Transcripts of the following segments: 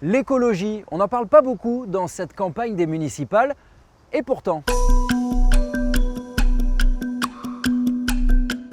L'écologie, on n'en parle pas beaucoup dans cette campagne des municipales, et pourtant.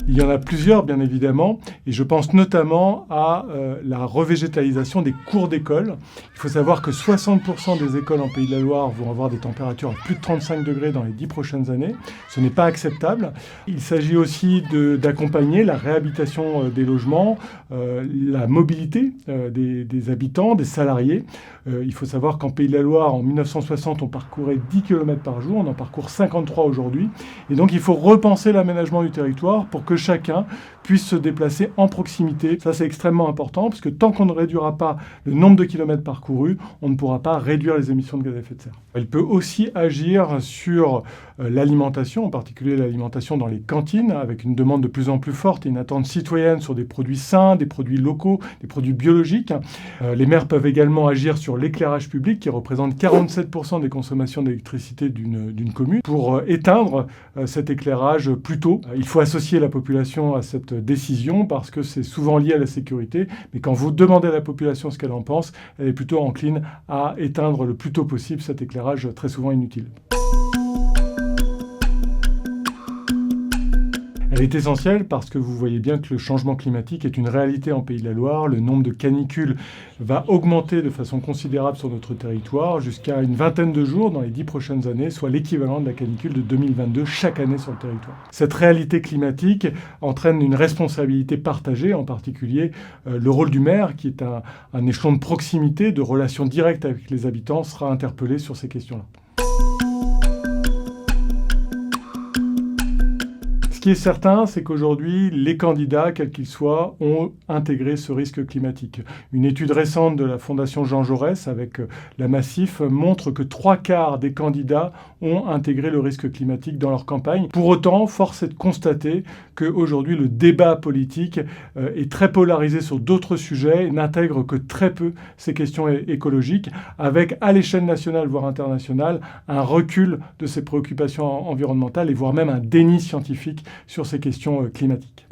Il y en a plusieurs, bien évidemment, et je pense notamment à la revégétalisation des cours d'école. Il faut savoir que 60% des écoles en Pays de la Loire vont avoir des températures à plus de 35 degrés dans les 10 prochaines années. Ce n'est pas acceptable. Il s'agit aussi d'accompagner la réhabilitation des logements, la mobilité des habitants, des salariés. Il faut savoir qu'en Pays de la Loire, en 1960, on parcourait 10 km par jour, on en parcourt 53 aujourd'hui. Et donc il faut repenser l'aménagement du territoire pour que chacun puisse se déplacer en proximité. Ça, c'est extrêmement important, parce que tant qu'on ne réduira pas le nombre de kilomètres parcourus, on ne pourra pas réduire les émissions de gaz à effet de serre. Elle peut aussi agir sur l'alimentation, en particulier l'alimentation dans les cantines, avec une demande de plus en plus forte et une attente citoyenne sur des produits sains, des produits locaux, des produits biologiques. Les maires peuvent également agir sur l'éclairage public, qui représente 47% des consommations d'électricité d'une commune, pour éteindre cet éclairage plus tôt. Il faut associer la population à cette décision, parce que c'est souvent lié à la sécurité, mais quand vous demandez à la population ce qu'elle en pense, elle est plutôt encline à éteindre le plus tôt possible cet éclairage très souvent inutile. Elle est essentielle parce que vous voyez bien que le changement climatique est une réalité en Pays de la Loire. Le nombre de canicules va augmenter de façon considérable sur notre territoire, jusqu'à une vingtaine de jours dans les 10 prochaines années, soit l'équivalent de la canicule de 2022 chaque année sur le territoire. Cette réalité climatique entraîne une responsabilité partagée, en particulier le rôle du maire, qui est un échelon de proximité, de relation directe avec les habitants, sera interpellé sur ces questions-là. Ce qui est certain, c'est qu'aujourd'hui, les candidats, quels qu'ils soient, ont intégré ce risque climatique. Une étude récente de la Fondation Jean Jaurès avec la Massif montre que 3/4 des candidats ont intégré le risque climatique dans leur campagne. Pour autant, force est de constater qu'aujourd'hui, le débat politique est très polarisé sur d'autres sujets et n'intègre que très peu ces questions écologiques, avec, à l'échelle nationale, voire internationale, un recul de ces préoccupations environnementales et voire même un déni scientifique sur ces questions climatiques.